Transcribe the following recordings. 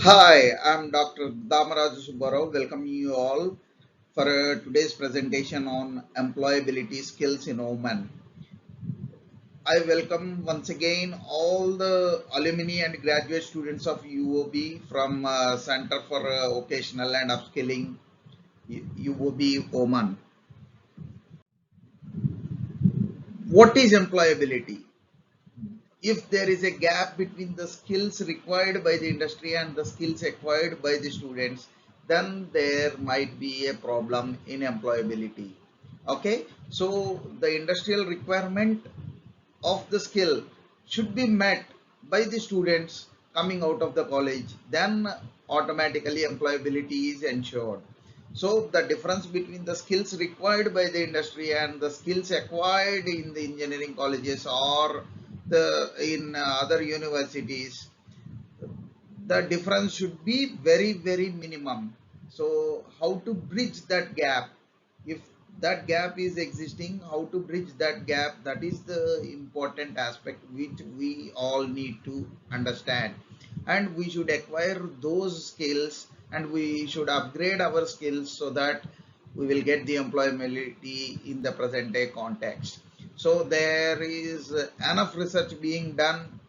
Hi, I'm Dr. Damaraj Subbarao. Welcome you all for today's presentation on employability skills in women. I welcome once again all the alumni and graduate students of UOB from Center for Vocational and Upskilling UOB Oman. What is employability? If there is a gap between the skills required by the industry and the skills acquired by the students, then there might be a problem in employability. Okay, so the industrial requirement of the skill should be met by the students coming out of the college, then automatically employability is ensured. So the difference between the skills required by the industry and the skills acquired in the engineering colleges or the in other universities, the difference should be very minimum. So how to bridge that gap? If that gap is existing, how to bridge that gap, that is the important aspect which we all need to understand. And we should acquire those skills, and we should upgrade our skills so that we will get the employability in the present day context. So there is enough research being done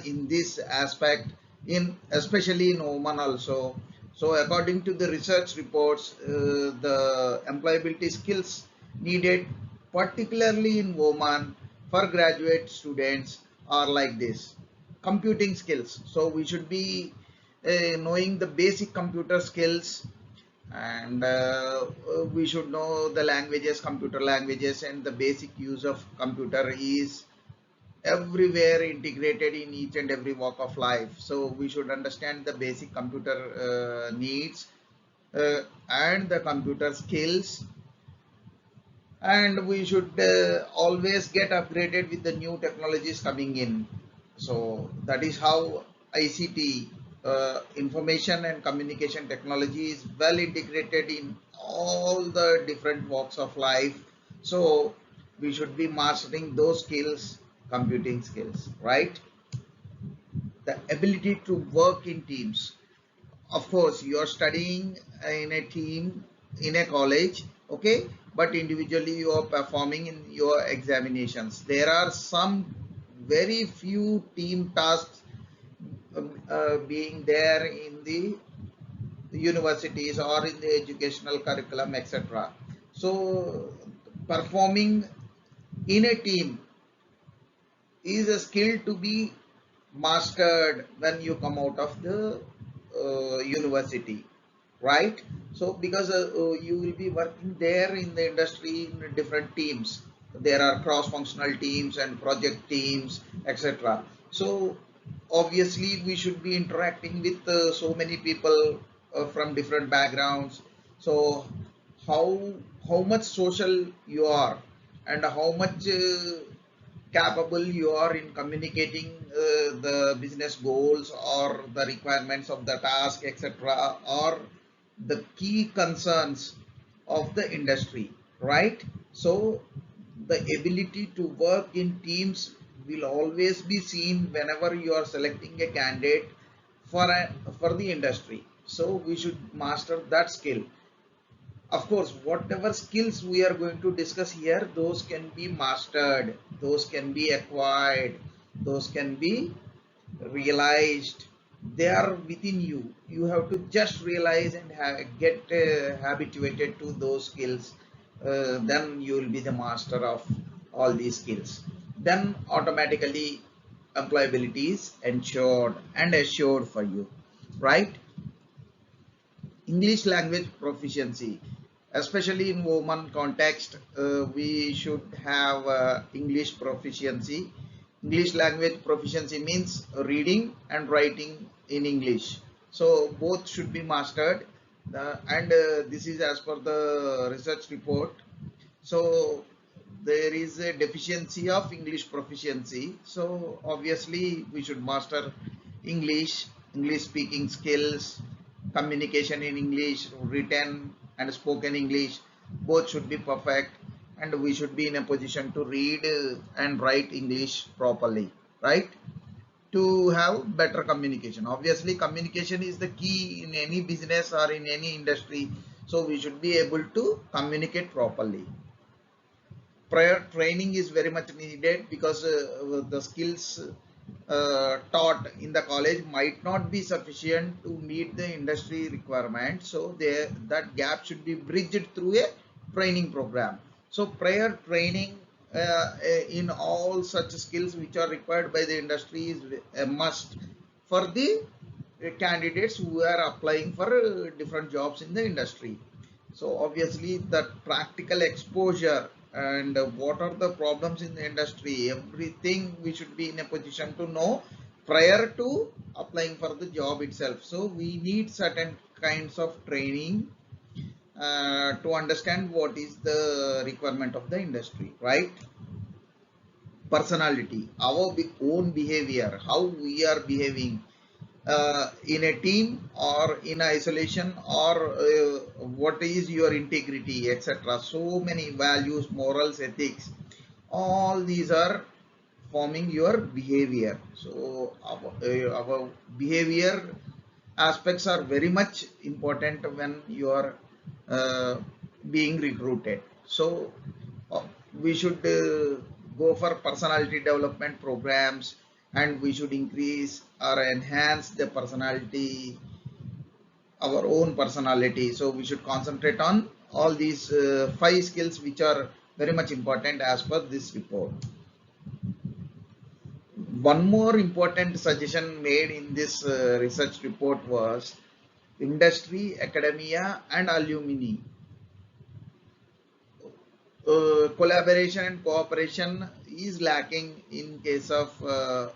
in this aspect, in especially in Oman also. So according to the research reports, the employability skills needed particularly in Oman for graduate students are like this: computing skills. So we should be knowing the basic computer skills, and we should know the languages, computer languages, and the basic use of computer is everywhere integrated in each and every walk of life. So we should understand the basic computer needs and the computer skills, and we should always get upgraded with the new technologies coming in. So that is how ICT, information and communication technology, is well integrated in all the different walks of life. So we should be mastering those skills, computing skills, right? The ability to work in teams. Of course, you are studying in a team in a college, okay, but individually you are performing in your examinations. There are some very few team tasks being there in the universities or in the educational curriculum, etc. So performing in a team is a skill to be mastered when you come out of the university, right? So because you will be working there in the industry in different teams, there are cross functional teams and project teams, etc. So obviously we should be interacting with so many people from different backgrounds. So how how much social you are, and how much capable you are in communicating the business goals or the requirements of the task, etc., or the key concerns of the industry, right? So the ability to work in teams will always be seen whenever you are selecting a candidate for the industry. So we should master that skill. Of course, whatever skills we are going to discuss here, those can be mastered, those can be acquired, those can be realized. They are within you. You have to just realize and get habituated to those skills. Then you will be the master of all these skills. Then automatically employability is ensured and assured for you, right? English language proficiency, especially in women context, we should have English proficiency. English language proficiency means reading and writing in English. So both should be mastered, and this is as per the research report. So there is a deficiency of English proficiency. So obviously we should master English, English speaking skills, communication in English, written and spoken English, both should be perfect, and we should be in a position to read and write English properly, right? to have better communication. Obviously, communication is the key in any business or in any industry. So we should be able to communicate properly. Prior training is very much needed because the skills taught in the college might not be sufficient to meet the industry requirement. So that gap should be bridged through a training program. So prior training in all such skills which are required by the industry is a must for the candidates who are applying for different jobs in the industry. So obviously that practical exposure and what are the problems in the industry, everything we should be in a position to know prior to applying for the job itself. So we need certain kinds of training to understand what is the requirement of the industry, right? Personality, our own behavior, how we are behaving in a team or in isolation, or what is your integrity, etc. So many values, morals, ethics, all these are forming your behavior. So our behavior aspects are very much important when you are uh, being recruited. So uh, we should go for personality development programs, and we should increase or enhance the personality, our own personality. So we should concentrate on all these 5 skills which are very much important as per this report. One more important suggestion made in this research report was industry, academia and alumni. Collaboration and cooperation is lacking in case of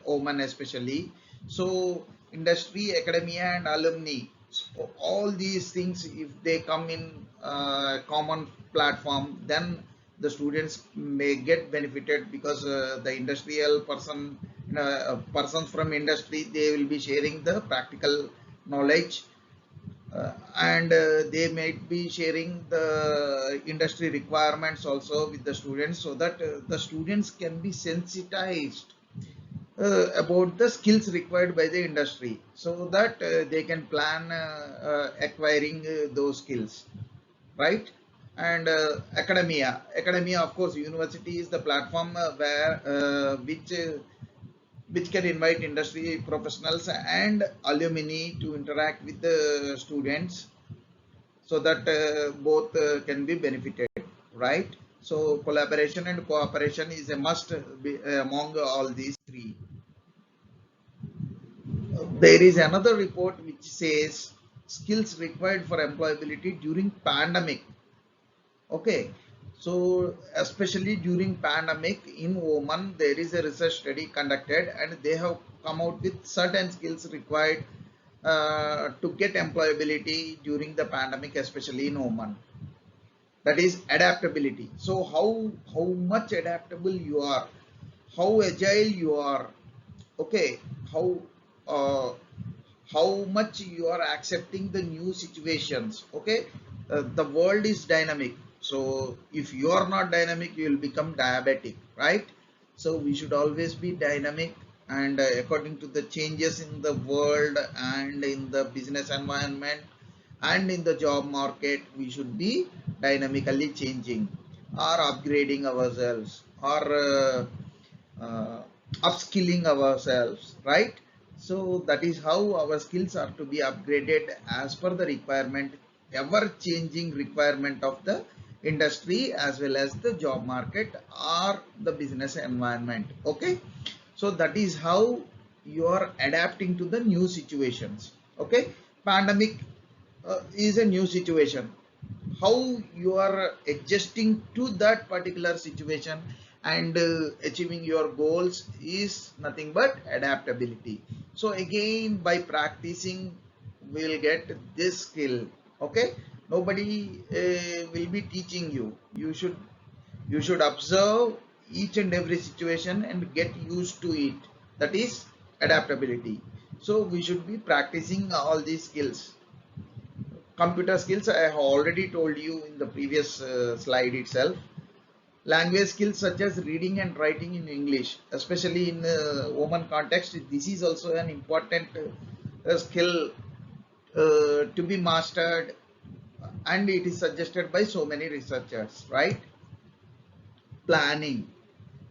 Oman especially. So industry, academia and alumni, so all these things, if they come in common platform, then the students may get benefited, because the industrial persons from industry, they will be sharing the practical knowledge, and they might be sharing the industry requirements also with the students, so that the students can be sensitized about the skills required by the industry, so that they can plan acquiring those skills, right? And academia, of course, university is the platform where which can invite industry professionals and alumni to interact with the students, so that both can be benefited, right? So collaboration and cooperation is a must among all these 3. There is another report which says skills required for employability during pandemic. Okay, so especially during pandemic in Oman, there is a research study conducted, and they have come out with certain skills required to get employability during the pandemic, especially in Oman. That is adaptability. So how much adaptable you are, how agile you are, okay, how uh, how much you are accepting the new situations, okay. The world is dynamic, so if you are not dynamic, you will become diabetic, right? So we should always be dynamic, and according to the changes in the world and in the business environment and in the job market, we should be dynamically changing or upgrading ourselves, or upskilling ourselves, right? So that is how our skills are to be upgraded as per the requirement, ever changing requirement of the industry as well as the job market or the business environment, okay. So that is how you are adapting to the new situations, okay. Pandemic is a new situation. How you are adjusting to that particular situation and achieving your goals is nothing but adaptability. So again, by practicing, we'll get this skill, okay. Nobody will be teaching you. You should observe each and every situation and get used to it. That is adaptability. So we should be practicing all these skills. Computer skills, I have already told you in the previous slide itself. Language skills such as reading and writing in English, especially in women context, this is also an important skill to be mastered, and it is suggested by so many researchers, right? Planning.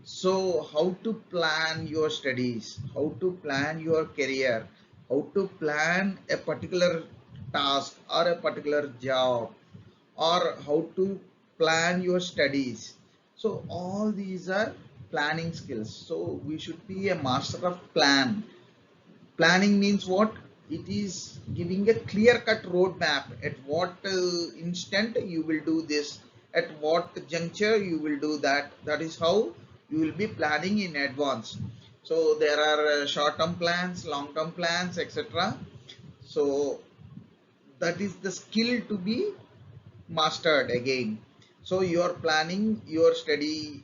So how to plan your studies, how to plan your career, how to plan a particular task or a particular job, or how to plan your studies. So all these are planning skills. So we should be a master of plan. Planning means what? It is giving a clear-cut roadmap at what instant you will do this, at what juncture you will do that. That is how you will be planning in advance. So there are short-term plans, long-term plans, etc. So that is the skill to be mastered again. So you are planning your study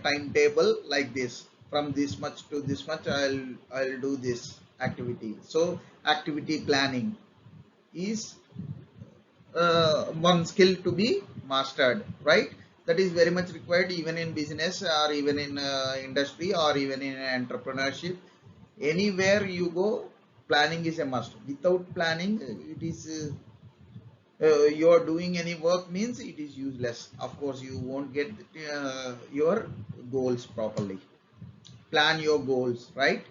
timetable like this: from this much to this much I'll do this activity. So activity planning is one skill to be mastered, right? That is very much required even in business, or even in industry, or even in entrepreneurship. Anywhere you go, planning is a must. Without planning, it is you are doing any work means it is useless. Of course, you won't get your goals properly. Plan your goals, right?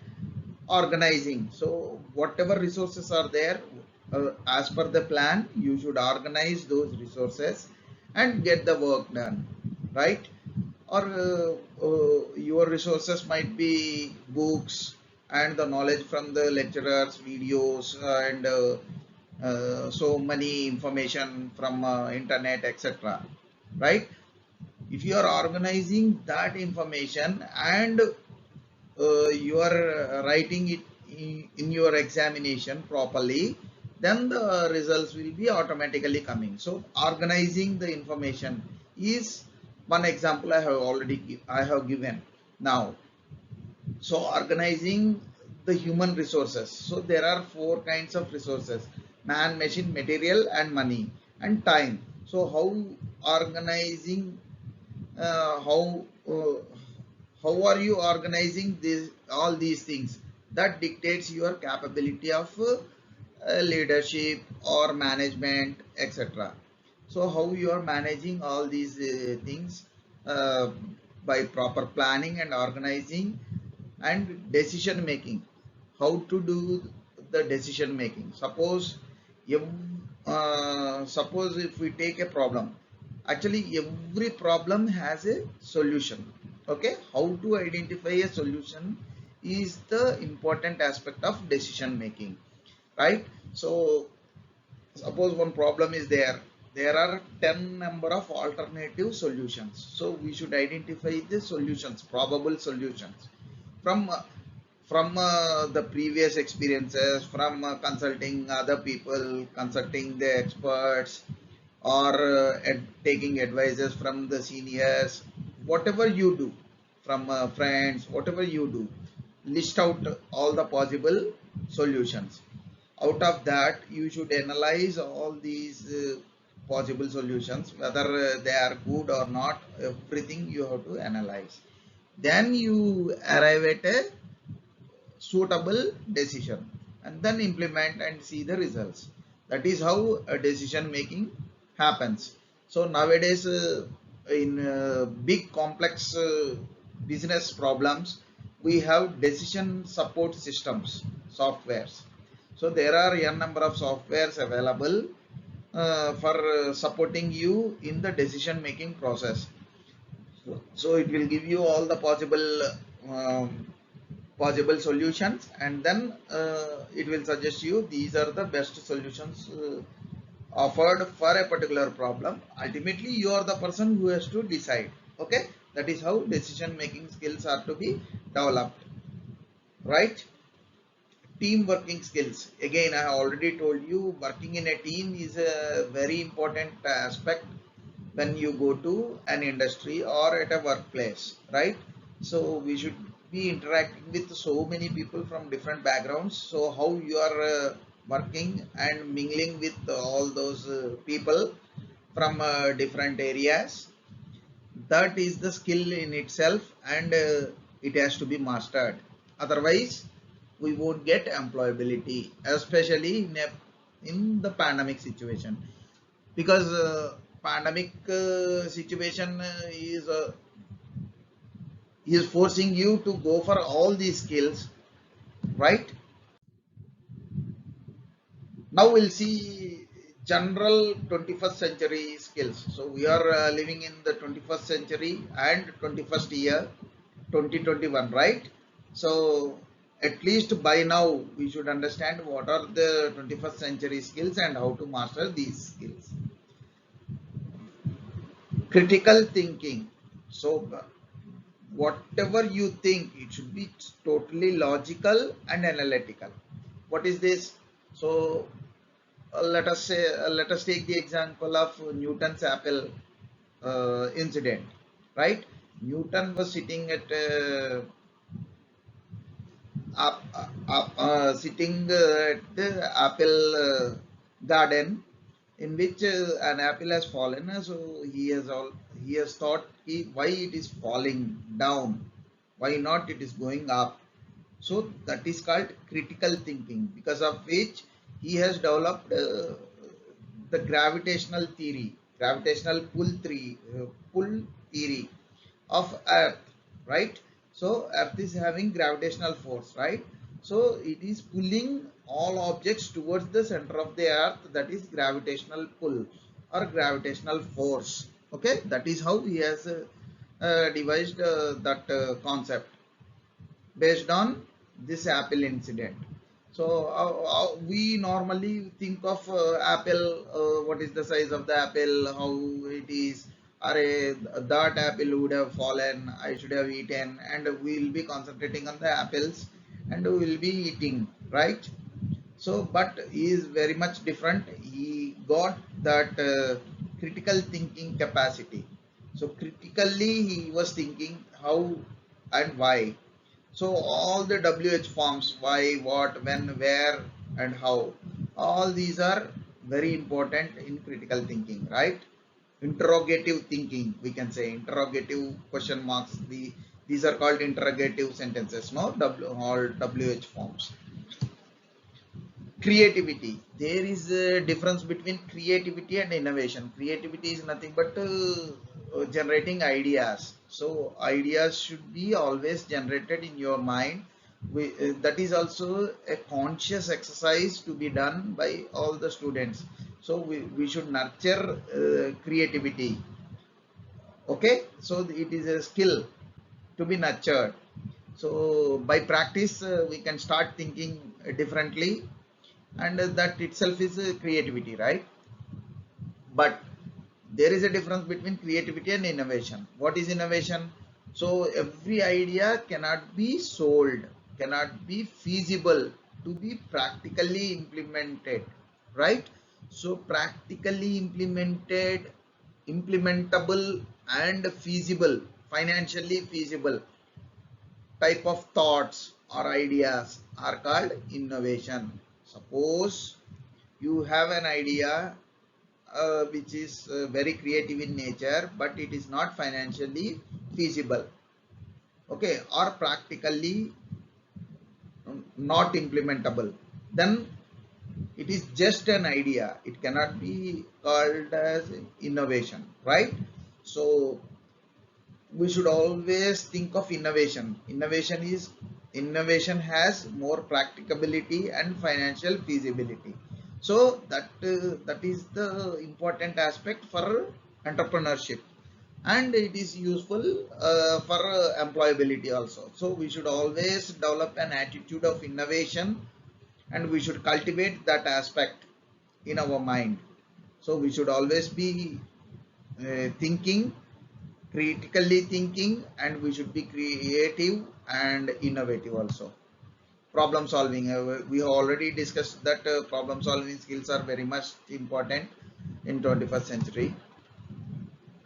Organizing. So whatever resources are there, as per the plan, you should organize those resources and get the work done, right? Or your resources might be books and the knowledge from the lecturers, videos, and so many information from internet, etc., right? If you are organizing that information and you are writing it in your examination properly, then the results will be automatically coming. So organizing the information is one example I have given now. So organizing the human resources. So there are four kinds of resources: man, machine, material, and money, and time. So how organizing, how are you organizing this, all these things? That dictates your capability of leadership or management, etc. So how you are managing all these things uh, by proper planning and organizing and decision making. How to do the decision making? Suppose if we take a problem, actually every problem has a solution. Okay, how to identify a solution is the important aspect of decision making, right? So suppose one problem is there, there are 10 number of alternative solutions. So we should identify the solutions, probable solutions, from the previous experiences, from consulting other people, consulting the experts, or taking advices from the seniors. Whatever you do, from friends, whatever you do, list out all the possible solutions. Out of that, you should analyze all these possible solutions, whether they are good or not. Everything you have to analyze, then you arrive at a suitable decision, and then implement and see the results. That is how a decision making happens. So nowadays, in big complex business problems, we have decision support systems, softwares. So there are a number of softwares available for supporting you in the decision making process. So it will give you all the um, possible solutions, and then it will suggest you these are the best solutions offered for a particular problem. Ultimately, you are the person who has to decide. Okay, that is how decision making skills are to be developed, right? Team working skills, again I have already told you, working in a team is a very important aspect when you go to an industry or at a workplace, right? So we should be interacting with so many people from different backgrounds. So how you are working and mingling with all those people from different areas, that is the skill in itself, and it has to be mastered. Otherwise, we won't get employability, especially in the pandemic situation, because pandemic situation is forcing you to go for all these skills, right? Now we'll see general 21st century skills. So we are living in the 21st century and 21st year, 2021, right? So at least by now we should understand what are the 21st century skills and how to master these skills. Critical thinking. So whatever you think, it should be totally logical and analytical. What is this? So let us take the example of Newton's apple incident, right? Newton was sitting at sitting at the apple garden, in which an apple has fallen. So he has thought why it is falling down, why not it is going up. So that is called critical thinking, because of which he has developed the gravitational pull theory of Earth, right? So Earth is having gravitational force, right? So it is pulling all objects towards the center of the Earth. That is gravitational pull or gravitational force. Okay, that is how he has devised that concept based on this apple incident. So we normally think of apple, what is the size of the apple, how it is, or that apple would have fallen, I should have eaten, and we will be concentrating on the apples and we will be eating, right? So but he is very much different. He got that critical thinking capacity. So critically he was thinking how and why. So all the WH forms, why, what, when, where, and how, all these are very important in critical thinking, right? Interrogative thinking, we can say interrogative question marks. These are called interrogative sentences, no? All WH forms. Creativity. There is a difference between creativity and innovation. Creativity is nothing but generating ideas. So ideas should be always generated in your mind. That is also a conscious exercise to be done by all the students. So we should nurture creativity. Okay, so it is a skill to be nurtured. So by practice we can start thinking differently, and that itself is creativity, right? But there is a difference between creativity and innovation. What is innovation? So every idea cannot be sold, cannot be feasible to be practically implemented, right? So practically implemented, implementable, and feasible, financially feasible type of thoughts or ideas are called innovation. Suppose you have an idea which is very creative in nature, but it is not financially feasible, okay, or practically not implementable, then it is just an idea. It cannot be called as innovation, right? So we should always think of innovation. Innovation has more practicability and financial feasibility. So that is the important aspect for entrepreneurship, and it is useful for employability also. So we should always develop an attitude of innovation, and we should cultivate that aspect in our mind. So we should always be thinking, critically thinking, and we should be creative and innovative also. Problem solving, we have already discussed that problem solving skills are very much important in 21st century.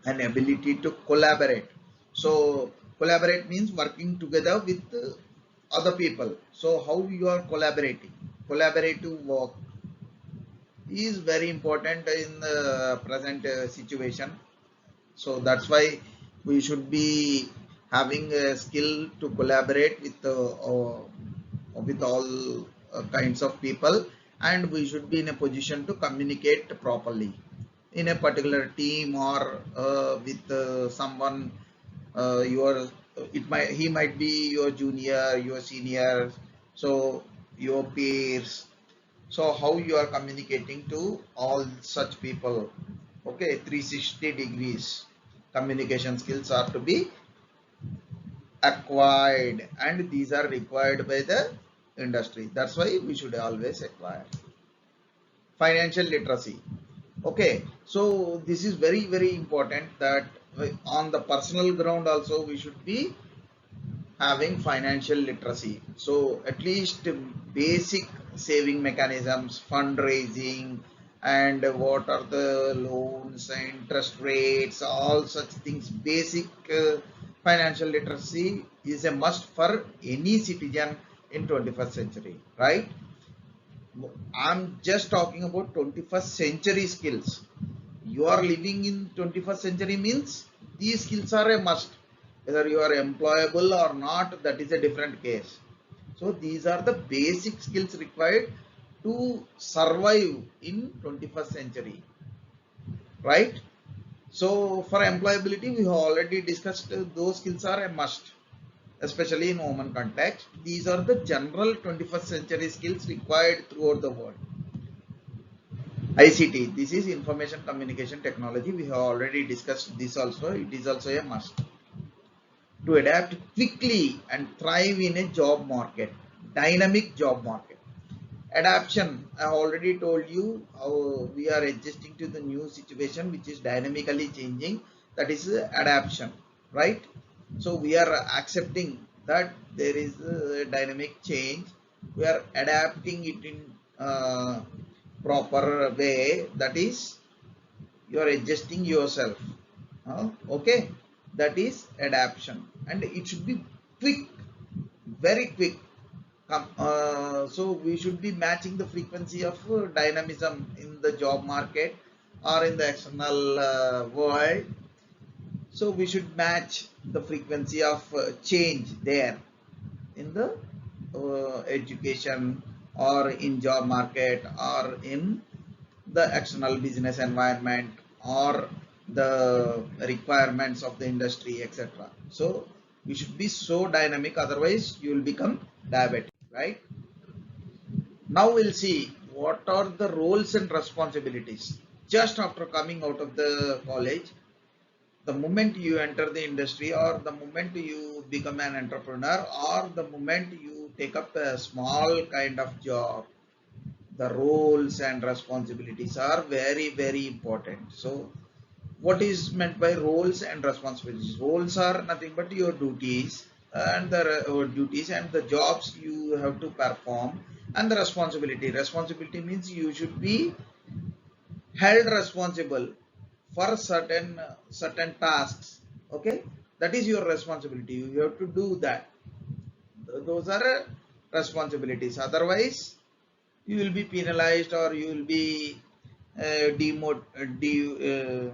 And ability to collaborate. So collaborate means working together with other people. So how you are collaborating, collaborative work is very important in the present situation. So that's why we should be having a skill to collaborate with all kinds of people, and we should be in a position to communicate properly in a particular team or with someone your it might he might be your junior, your senior, so your peers. So how you are communicating to all such people? Okay, 360 degrees communication skills are to be acquired, and these are required by the industry. That's why we should always acquire financial literacy. Okay, so this is very very important that on the personal ground also we should be having financial literacy. So at least basic saving mechanisms, fundraising, and what are the loans, interest rates, all such things. Basic financial literacy is a must for any citizen in 21st century, right? I'm just talking about 21st century skills. You are living in 21st century means these skills are a must. Whether you are employable or not, that is a different case. So these are the basic skills required to survive in 21st century, right? So for employability, we have already discussed those skills are a must, especially in women context. These are the general 21st century skills required throughout the world. ICT, this is information communication technology. We have already discussed this also. It is also a must to adapt quickly and thrive in a job market, dynamic job market. Adaptation, I already told you how we are adjusting to the new situation which is dynamically changing. That is adaptation, right? So we are accepting that there is a dynamic change. We are adapting it in proper way. That is, you are adjusting yourself. Okay, that is adaptation, and it should be quick, very quick. So we should be matching the frequency of dynamism in the job market or in the external world. So we should match the frequency of change there in the education or in job market or in the external business environment or the requirements of the industry, etc. So we should be so dynamic, otherwise you will become diabetic, right? Now we'll see what are the roles and responsibilities just after coming out of the college. The moment you enter the industry, or the moment you become an entrepreneur, or the moment you take up a small kind of job, the roles and responsibilities are very very important. So what is meant by roles and responsibilities? Roles are nothing but your duties and the jobs you have to perform, and the responsibility means you should be held responsible for certain tasks. Okay, that is your responsibility. You have to do that. Those are responsibilities, otherwise you will be penalized, or you will be demot de,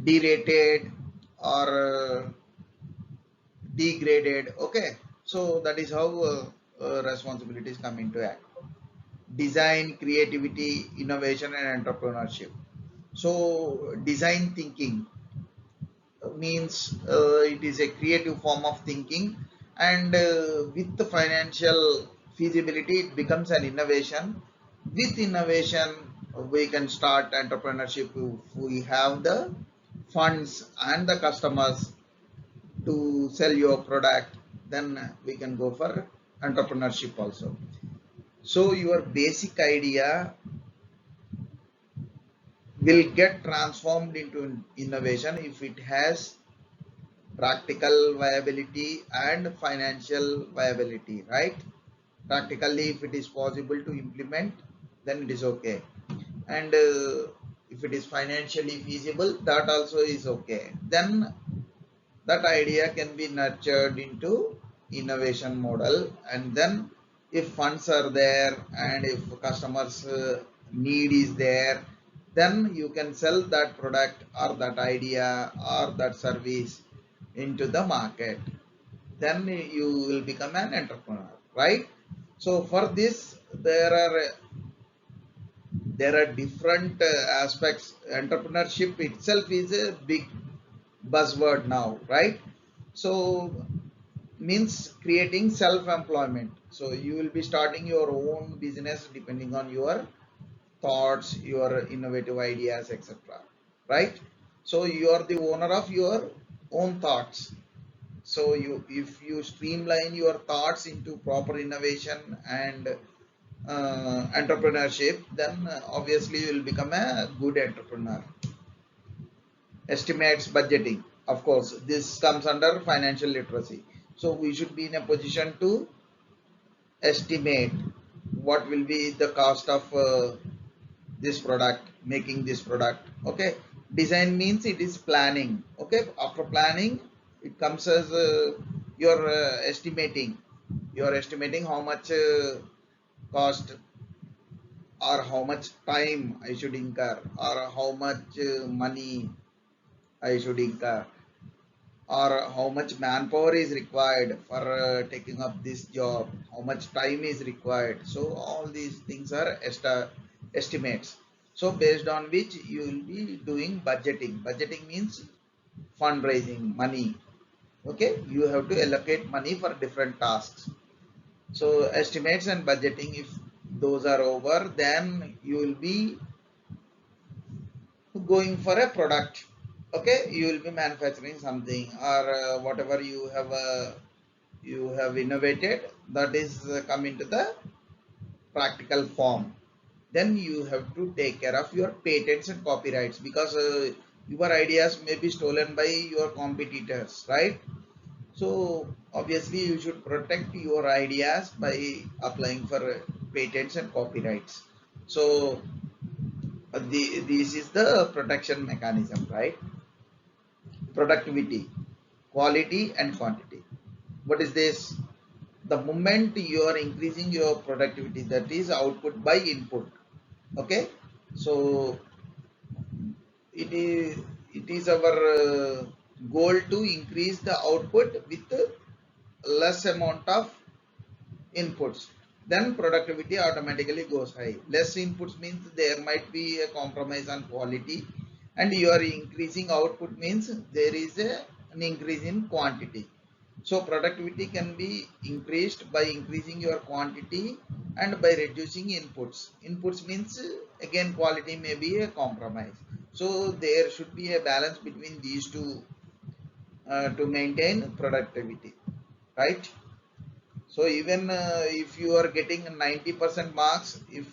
derated or degraded. Okay, so that is how responsibilities come into act. Design, creativity, innovation, and entrepreneurship. So design thinking means it is a creative form of thinking, and with the financial feasibility it becomes an innovation. With innovation we can start entrepreneurship if we have the funds and the customers to sell your product, then we can go for entrepreneurship also. So your basic idea will get transformed into innovation if it has practical viability and financial viability, right? Practically, if it is possible to implement, then it is okay, and if it is financially feasible, that also is okay. Then that idea can be nurtured into innovation model, and then if funds are there and if customers need is there, then you can sell that product or that idea or that service into the market. Then you will become an entrepreneur, right? So for this, there are different aspects. Entrepreneurship itself is a big buzzword now, right? So means creating self-employment. So you will be starting your own business depending on your thoughts, your innovative ideas, etc. Right? So you are the owner of your own thoughts. So if you streamline your thoughts into proper innovation and entrepreneurship, then obviously you will become a good entrepreneur. Estimates, budgeting, of course, this comes under financial literacy. So we should be in a position to estimate what will be the cost of this product, making this product. Okay, design means it is planning. Okay, after planning it comes as you're estimating, you're estimating how much cost or how much time I should incur or how much money I should incur or how much manpower is required for taking up this job, how much time is required. So all these things are estimates. So based on which you will be doing budgeting. Budgeting means fundraising money. Okay, you have to allocate money for different tasks. So estimates and budgeting, if those are over, then you will be going for a product. Okay, you will be manufacturing something or whatever you have innovated, that is come into the practical form. Then you have to take care of your patents and copyrights, because your ideas may be stolen by your competitors, right? So obviously you should protect your ideas by applying for patents and copyrights. So this is the protection mechanism, right? Productivity, quality and quantity. What is this? The moment you are increasing your productivity, that is output by input. Okay, so it is our goal to increase the output with less amount of inputs, then productivity automatically goes high. Less inputs means there might be a compromise on quality, and you are increasing output means there is an increase in quantity. So productivity can be increased by increasing your quantity and by reducing inputs. Inputs means again quality may be a compromise. So there should be a balance between these two to maintain productivity, right? So even if you are getting 90% marks, if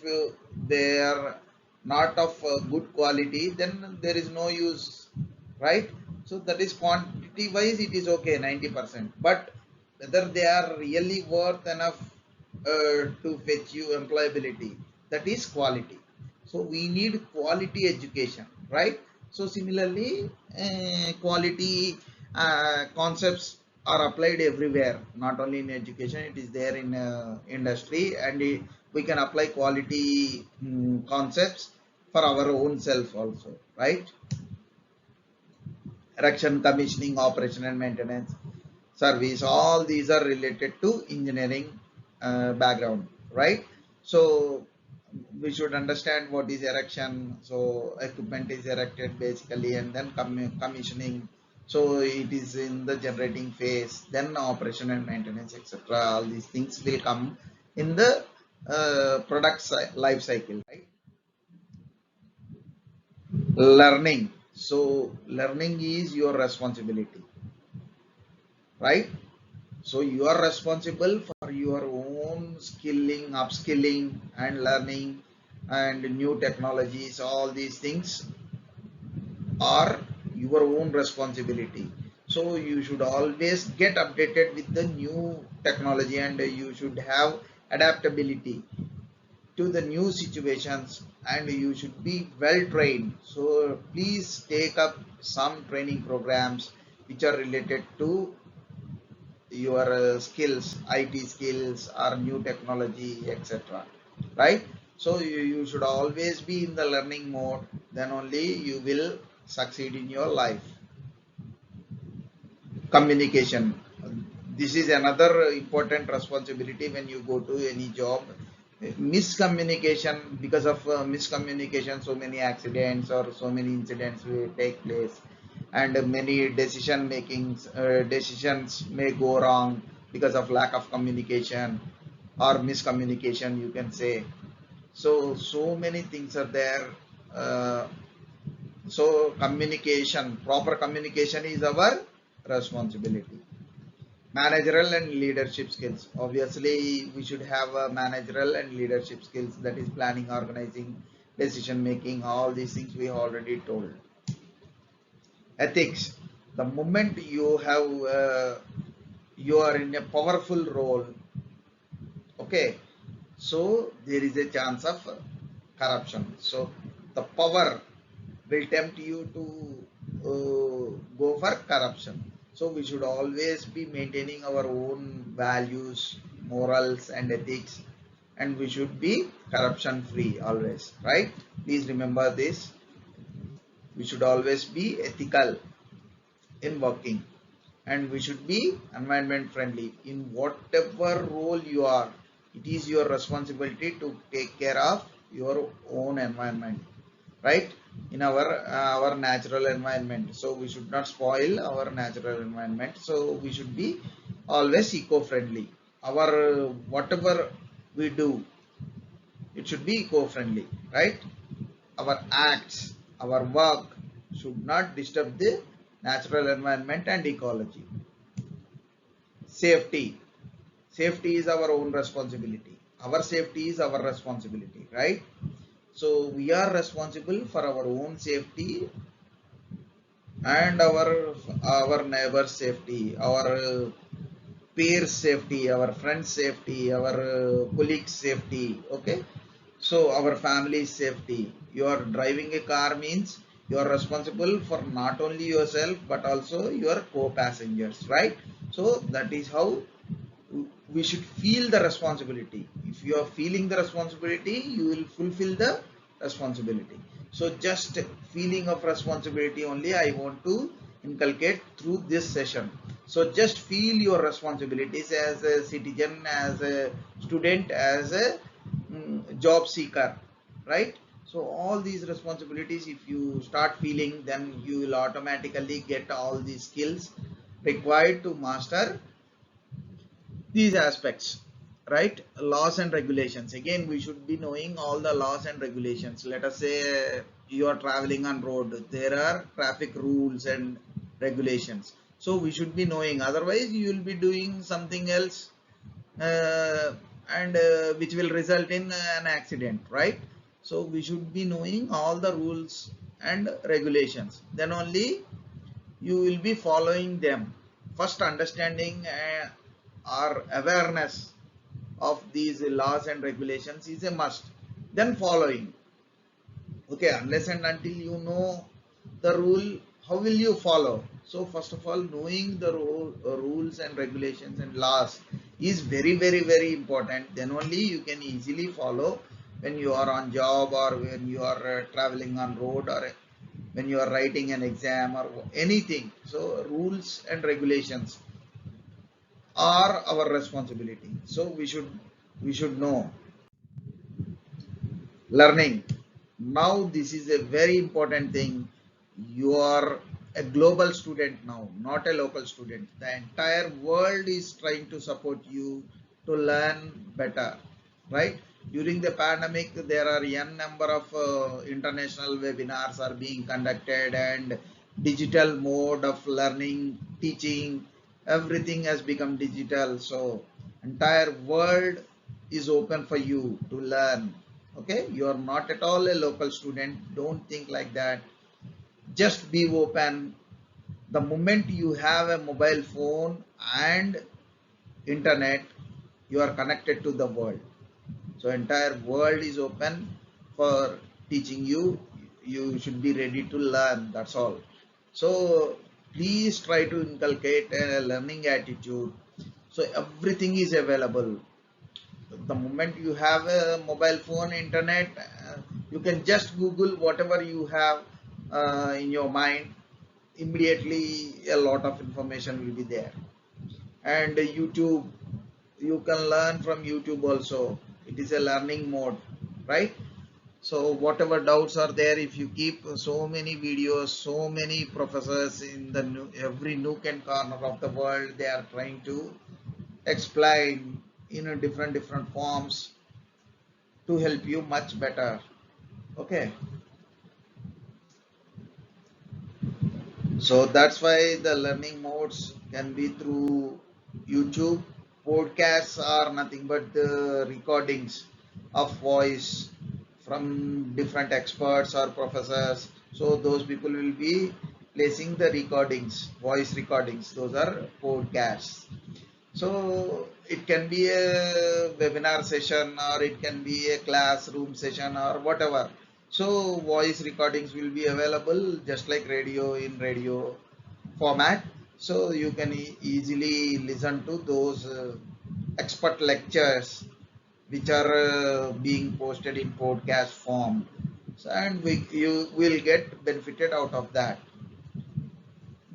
they are not of good quality, then there is no use, right? So that is quantity wise, it is okay 90%. But whether they are really worth enough to fetch you employability, that is quality. So we need quality education, right? So similarly, quality concepts are applied everywhere, not only in education, it is there in industry, and we can apply quality concepts for our own self also, right? Erection, commissioning, operation and maintenance, service, all these are related to engineering background, right? So we should understand what is erection. So equipment is erected basically, and then commissioning, so it is in the generating phase, then operation and maintenance, etc. All these things will come in the product life cycle, right? Learning, so learning is your responsibility, right? So you are responsible for your own skilling, upskilling and learning and new technologies. All these things are your own responsibility. So you should always get updated with the new technology, and you should have adaptability to the new situations, and you should be well trained. So please take up some training programs which are related to your skills, IT skills or new technology, etc. Right? So you should always be in the learning mode, then only you will succeed in your life. Communication, this is another important responsibility when you go to any job. Miscommunication, because of miscommunication, so many accidents or so many incidents will take place, and many decisions may go wrong because of lack of communication or miscommunication, you can say. So many things are there. uh, so communication, proper communication is our responsibility. Managerial and leadership skills, obviously we should have a managerial and leadership skills, that is planning, organizing, decision making, all these things we already told. Ethics, the moment you have you are in a powerful role, okay, so there is a chance of corruption. So the power will tempt you to go for corruption. So we should always be maintaining our own values, morals and ethics, and we should be corruption free always, right? Please remember this. We should always be ethical in working, and we should be environment friendly in whatever role you are. It is your responsibility to take care of your own environment, right? In our natural environment, so we should not spoil our natural environment. So we should be always eco-friendly. Our whatever we do, it should be eco-friendly, right? Our acts, our work should not disturb the natural environment and ecology. Safety, safety is our own responsibility. Our safety is our responsibility, right? So we are responsible for our own safety and our neighbor's safety, our peers safety, our friends safety, our colleagues safety, okay? So our family's safety. You are driving a car means you are responsible for not only yourself but also your co-passengers, right? So that is how we should feel the responsibility. If you are feeling the responsibility, you will fulfill the responsibility. So just feeling of responsibility only I want to inculcate through this session. So just feel your responsibilities as a citizen, as a student, as a job seeker, right? So all these responsibilities, if you start feeling, then you will automatically get all these skills required to master these aspects, right? Laws and regulations, again we should be knowing all the laws and regulations. Let us say you are traveling on road, there are traffic rules and regulations, so we should be knowing, otherwise you will be doing something else, uh, and which will result in an accident, right? So we should be knowing all the rules and regulations, then only you will be following them. First, understanding or awareness of these laws and regulations is a must, then following. Okay, unless and until you know the rule, how will you follow? So first of all, knowing the rules and regulations and laws is very very very important, then only you can easily follow when you are on job, or when you are traveling on road, or when you are writing an exam or anything. So rules and regulations are our responsibility, so we should know. Learning, now this is a very important thing. You are a global student now, not a local student. The entire world is trying to support you to learn better, right? During the pandemic, there are n number of international webinars are being conducted, and digital mode of learning, teaching, everything has become digital. So entire world is open for you to learn. Okay, you are not at all a local student, don't think like that. Just be open. The moment you have a mobile phone and internet, you are connected to the world. So entire world is open for teaching you. You should be ready to learn, that's all. So please try to inculcate a learning attitude. So everything is available. the moment you have a mobile phone, internet, you can just Google whatever you have in your mind. Immediately a lot of information will be there. And YouTube, you can learn from YouTube also. It is a learning mode, right? So whatever doubts are there, if you keep so many videos, so many professors in the every nook and corner of the world, they are trying to explain in a different forms to help you much better. Okay, so that's why the learning modes can be through YouTube. Podcasts are nothing but the recordings of voice from different experts or professors. So those people will be placing the recordings, voice recordings. Those are podcasts. So it can be a webinar session, or it can be a classroom session, or whatever. So voice recordings will be available just like radio in radio format. So you can easily listen to those expert lectures which are being posted in podcast form. So, and you will get benefited out of that.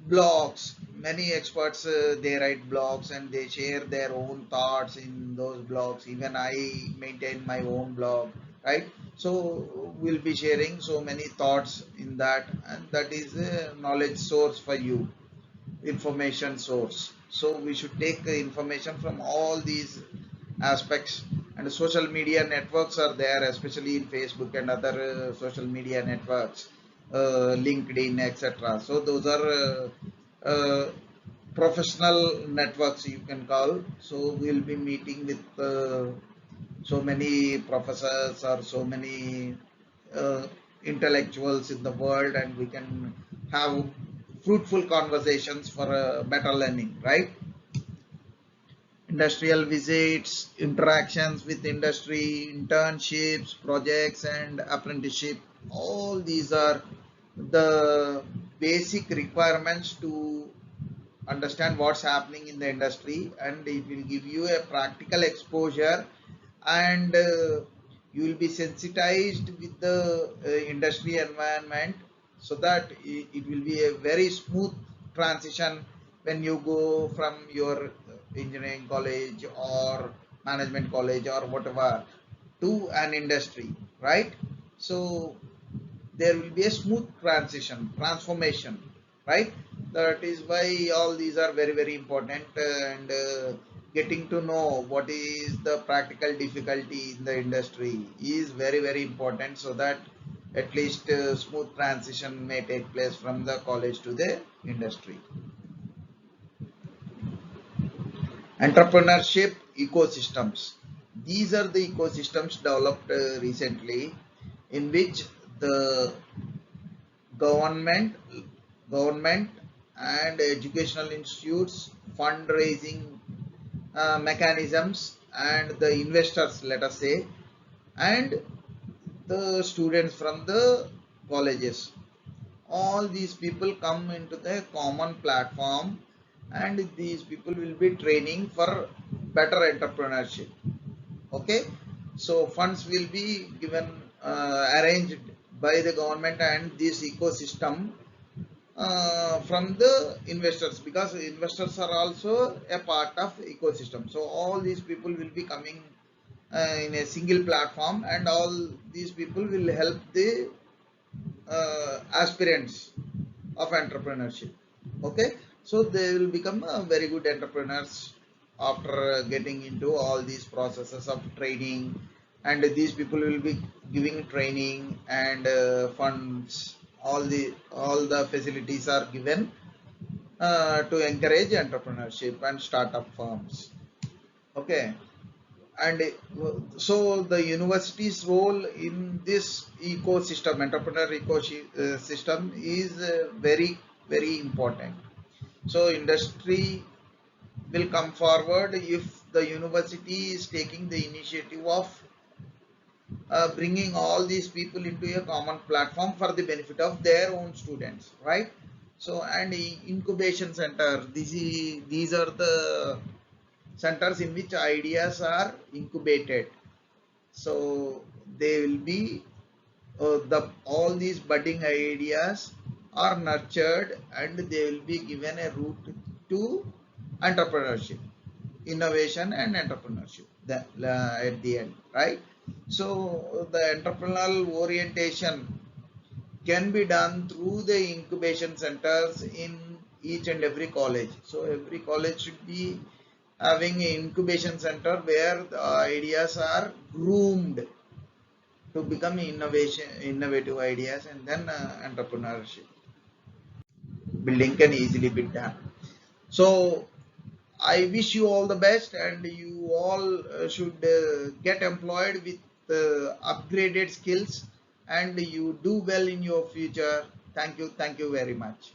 Blogs, many experts they write blogs and they share their own thoughts in those blogs. Even I maintain my own blog, right? So we'll be sharing so many thoughts in that, and that is a knowledge source for you, information source. So we should take information from all these aspects. And social media networks are there, especially in Facebook and other social media networks, LinkedIn, etc. So those are professional networks, you can call. So we'll be meeting with so many professors or so many uh, intellectuals in the world, and we can have fruitful conversations for better learning, right? Industrial visits, interactions with industry, internships, projects, and apprenticeship. All these are the basic requirements to understand what's happening in the industry, and it will give you a practical exposure, and you will be sensitized with the industry environment, so that it will be a very smooth transition when you go from your engineering college or management college or whatever to an industry, right? So there will be a smooth transformation, right? That is why all these are very important, and getting to know what is the practical difficulty in the industry is very important, so that at least smooth transition may take place from the college to the industry. Entrepreneurship ecosystems, these are the ecosystems developed recently, in which the government government and educational institutes, fundraising mechanisms, and the investors, let us say, and the students from the colleges, all these people come into the common platform, and these people will be training for better entrepreneurship. Okay, so funds will be given, arranged by the government and this ecosystem from the investors, because investors are also a part of ecosystem. So all these people will be coming in a single platform, and all these people will help the aspirants of entrepreneurship. Okay, so they will become very good entrepreneurs after getting into all these processes of training, and these people will be giving training and funds. All the facilities are given to encourage entrepreneurship and startup firms. Okay, and so the university's role in this ecosystem, entrepreneur ecosystem, is very important. So industry will come forward if the university is taking the initiative of bringing all these people into a common platform for the benefit of their own students, right? So, and incubation center, these are the centers in which ideas are incubated. So they will be all these budding ideas are nurtured and they will be given a route to entrepreneurship, innovation and entrepreneurship at the end, right? So the entrepreneurial orientation can be done through the incubation centers in each and every college. So every college should be having an incubation center where the ideas are groomed to become innovative ideas, and then entrepreneurship building can easily be done. So I wish you all the best, and you all should get employed with upgraded skills, and you do well in your future. Thank you very much.